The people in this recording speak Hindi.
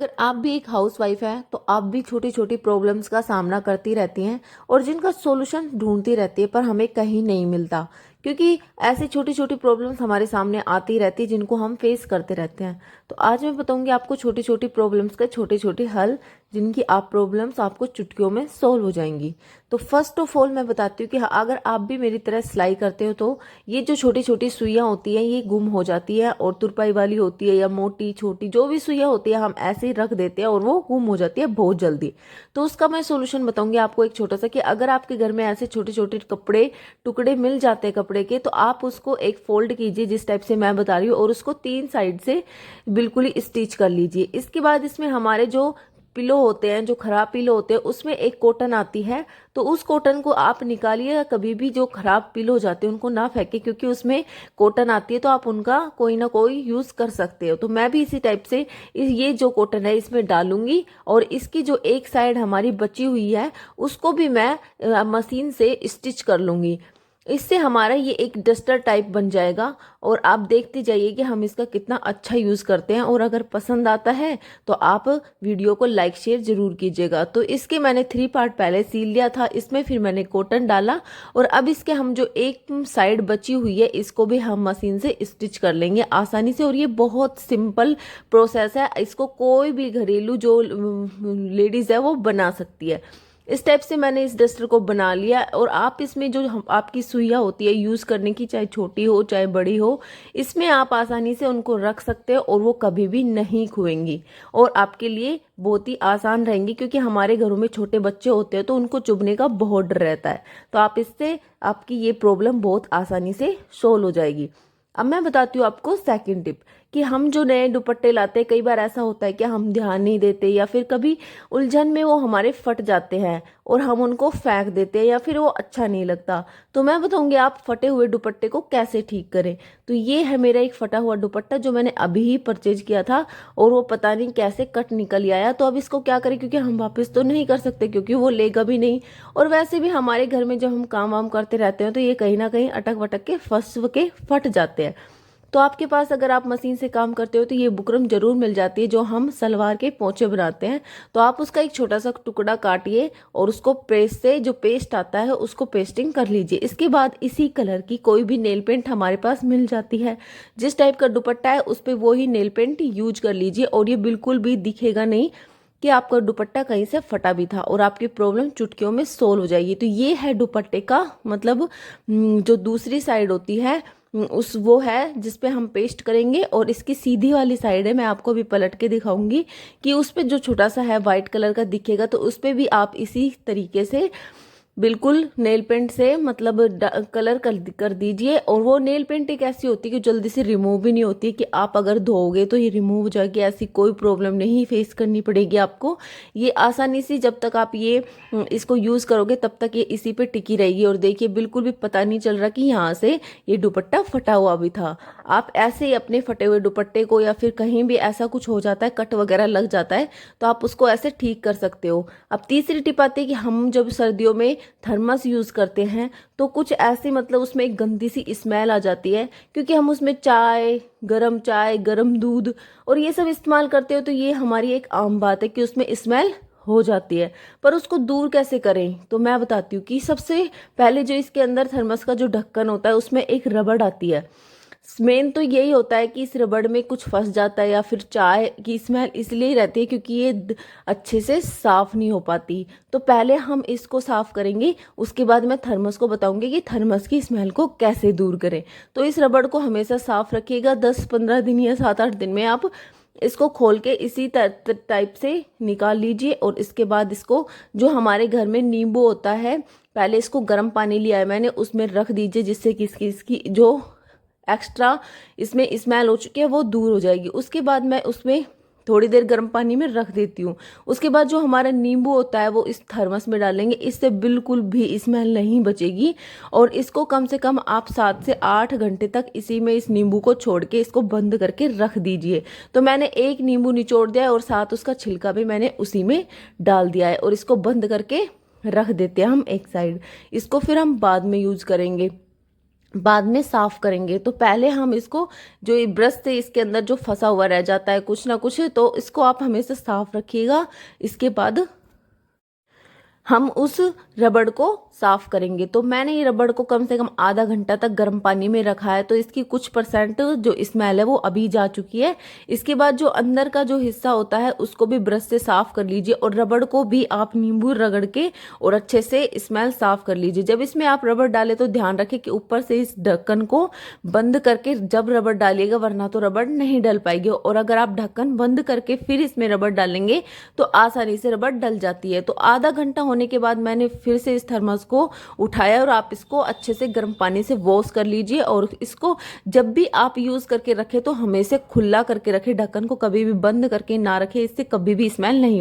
अगर आप भी एक हाउसवाइफ हैं तो आप भी छोटी छोटी प्रॉब्लम्स का सामना करती रहती हैं और जिनका सॉल्यूशन ढूंढती रहती है पर हमें कहीं नहीं मिलता, क्योंकि ऐसी छोटी छोटी प्रॉब्लम्स हमारे सामने आती रहती है जिनको हम फेस करते रहते हैं। तो आज मैं बताऊंगी आपको छोटी छोटी प्रॉब्लम्स के छोटे छोटे हल, जिनकी आप प्रॉब्लम्स आपको चुटकियों में सॉल्व हो जाएंगी। तो फर्स्ट ऑफ ऑल मैं बताती हूँ कि अगर आप भी मेरी तरह सिलाई करते हो तो ये जो छोटी छोटी सुइयाँ होती हैं ये गुम हो जाती है, और तुरपाई वाली होती है या मोटी छोटी जो भी सुइयाँ होती है हम ऐसे ही रख देते हैं और वो गुम हो जाती है बहुत जल्दी। तो उसका मैं सोल्यूशन बताऊंगी आपको एक छोटा सा, कि अगर आपके घर में ऐसे छोटे छोटे कपड़े टुकड़े मिल जाते हैं कपड़े के, तो आप उसको एक फोल्ड कीजिए जिस टाइप से मैं बता रही हूँ, और उसको 3 साइड से बिल्कुल ही स्टिच कर लीजिए। इसके बाद इसमें हमारे जो पिलो होते हैं, जो खराब पिलो होते हैं, उसमें एक कॉटन आती है, तो उस कॉटन को आप निकालिए। कभी भी जो खराब पिलो हो जाते हैं उनको ना फेंके, क्योंकि उसमें कॉटन आती है तो आप उनका कोई ना कोई यूज कर सकते हो। तो मैं भी इसी टाइप से ये जो कॉटन है इसमें डालूंगी, और इसकी जो एक साइड हमारी बची हुई है उसको भी मैं मशीन से स्टिच कर लूंगी। इससे हमारा ये एक डस्टर टाइप बन जाएगा, और आप देखते जाइए कि हम इसका कितना अच्छा यूज़ करते हैं। और अगर पसंद आता है तो आप वीडियो को लाइक शेयर जरूर कीजिएगा। तो इसके मैंने 3 पार्ट पहले सील लिया था, इसमें फिर मैंने कॉटन डाला, और अब इसके हम जो एक साइड बची हुई है इसको भी हम मशीन से स्टिच कर लेंगे आसानी से। और ये बहुत सिंपल प्रोसेस है, इसको कोई भी घरेलू जो लेडीज़ है वो बना सकती है। इस टाइप से मैंने इस डस्टर को बना लिया, और आप इसमें जो आपकी सुइयाँ होती है यूज़ करने की, चाहे छोटी हो चाहे बड़ी हो, इसमें आप आसानी से उनको रख सकते हो और वो कभी भी नहीं खुएंगी, और आपके लिए बहुत ही आसान रहेंगी। क्योंकि हमारे घरों में छोटे बच्चे होते हैं तो उनको चुभने का बहुत डर रहता है। तो आप इससे आपकी ये प्रॉब्लम बहुत आसानी से सोल्व हो जाएगी। अब मैं बताती हूँ आपको सेकंड टिप, कि हम जो नए दुपट्टे लाते हैं, कई बार ऐसा होता है कि हम ध्यान नहीं देते, या फिर कभी उलझन में वो हमारे फट जाते हैं और हम उनको फेंक देते हैं, या फिर वो अच्छा नहीं लगता। तो मैं बताऊंगी आप फटे हुए दुपट्टे को कैसे ठीक करें। तो ये है मेरा एक फटा हुआ दुपट्टा जो मैंने अभी ही परचेज किया था, और वो पता नहीं कैसे कट निकल आया। तो अब इसको क्या करें, क्योंकि हम वापस तो नहीं कर सकते क्योंकि वो लेगा भी नहीं, और वैसे भी हमारे घर में जब हम काम वाम करते रहते हैं तो ये कहीं ना कहीं अटक वटक के फंस के फट जाते हैं। तो आपके पास अगर आप मशीन से काम करते हो तो ये बुकरम जरूर मिल जाती है, जो हम सलवार के पोंचे बनाते हैं। तो आप उसका एक छोटा सा टुकड़ा काटिए और उसको पेस्ट से जो पेस्ट आता है उसको पेस्टिंग कर लीजिए। इसके बाद इसी कलर की कोई भी नेल पेंट हमारे पास मिल जाती है, जिस टाइप का दुपट्टा है उस पर वो ही नेल पेंट यूज कर लीजिए, और ये बिल्कुल भी दिखेगा नहीं कि आपका दुपट्टा कहीं से फटा भी था, और आपकी प्रॉब्लम चुटकियों में सोल्व हो जाएगी। तो ये है दुपट्टे का मतलब जो दूसरी साइड होती है उस वो है जिस पे हम पेस्ट करेंगे, और इसकी सीधी वाली साइड है, मैं आपको अभी पलट के दिखाऊंगी कि उस पे जो छोटा सा है वाइट कलर का दिखेगा, तो उस पे भी आप इसी तरीके से बिल्कुल नेल पेंट से मतलब कलर कर दीजिए। और वो नेल पेंट एक ऐसी होती है कि जल्दी से रिमूव भी नहीं होती, कि आप अगर धोओगे तो ये रिमूव हो जाएगी, ऐसी कोई प्रॉब्लम नहीं फेस करनी पड़ेगी आपको। ये आसानी से जब तक आप ये इसको यूज़ करोगे तब तक ये इसी पे टिकी रहेगी। और देखिए बिल्कुल भी पता नहीं चल रहा कि यहाँ से ये दुपट्टा फटा हुआ भी था। आप ऐसे ही अपने फटे हुए दुपट्टे को, या फिर कहीं भी ऐसा कुछ हो जाता है कट वगैरह लग जाता है, तो आप उसको ऐसे ठीक कर सकते हो। अब तीसरी टिप आती है कि हम जब सर्दियों में थर्मस यूज करते हैं तो कुछ ऐसी मतलब उसमें एक गंदी सी स्मेल आ जाती है, क्योंकि हम उसमें चाय गरम दूध और ये सब इस्तेमाल करते हो। तो ये हमारी एक आम बात है कि उसमें स्मेल हो जाती है। पर उसको दूर कैसे करें, तो मैं बताती हूँ कि सबसे पहले जो इसके अंदर थर्मस का जो ढक्कन होता है उसमें एक रबड़ आती है। मेन तो यही होता है कि इस रबड़ में कुछ फंस जाता है, या फिर चाय की स्मेल इसलिए रहती है क्योंकि ये अच्छे से साफ नहीं हो पाती। तो पहले हम इसको साफ करेंगे, उसके बाद मैं थर्मस को बताऊंगी कि थर्मस की स्मेल को कैसे दूर करें। तो इस रबड़ को हमेशा साफ रखिएगा, 10-15 दिन या 7-8 दिन में आप इसको खोल के इसी टाइप से निकाल लीजिए। और इसके बाद इसको जो हमारे घर में नींबू होता है, पहले इसको गर्म पानी लिया है मैंने, उसमें रख दीजिए, जिससे कि इसकी जो एक्स्ट्रा इसमें स्मेल हो चुकी है वो दूर हो जाएगी। उसके बाद मैं उसमें थोड़ी देर गर्म पानी में रख देती हूँ। उसके बाद जो हमारा नींबू होता है वो इस थर्मस में डालेंगे, इससे बिल्कुल भी स्मेल नहीं बचेगी। और इसको कम से कम आप 7 से 8 घंटे तक इसी में इस नींबू को छोड़ के इसको बंद करके रख दीजिए। तो मैंने एक नींबू निचोड़ दिया है और साथ उसका छिलका भी मैंने उसी में डाल दिया है, और इसको बंद करके रख देते हैं हम एक साइड। इसको फिर हम बाद में यूज करेंगे। बाद में साफ करेंगे। तो पहले हम इसको, जो ये ब्रश से इसके अंदर जो फंसा हुआ रह जाता है कुछ ना कुछ, तो इसको आप हमेशा साफ रखिएगा। इसके बाद हम उस रबड़ को साफ करेंगे। तो मैंने ये रबड़ को कम से कम आधा घंटा तक गर्म पानी में रखा है, तो इसकी कुछ परसेंट जो स्मेल है वो अभी जा चुकी है। इसके बाद जो अंदर का जो हिस्सा होता है उसको भी ब्रश से साफ कर लीजिए, और रबड़ को भी आप नींबू रगड़ के और अच्छे से स्मेल साफ कर लीजिए। जब इसमें आप रबड़ डालें तो ध्यान रखें कि ऊपर से इस ढक्कन को बंद करके जब रबड़ डालिएगा, वरना तो रबड़ नहीं डल पाएगी। और अगर आप ढक्कन बंद करके फिर इसमें रबड़ डालेंगे तो आसानी से रबड़ डल जाती है। तो आधा घंटा होने के बाद मैंने फिर से इस थर्मस को उठाया, और आप इसको अच्छे से गर्म पानी से वॉश कर लीजिए। और इसको जब भी आप यूज करके रखें तो हमेशा खुला करके रखें, ढक्कन को कभी भी बंद करके ना रखें, इससे कभी भी स्मेल नहीं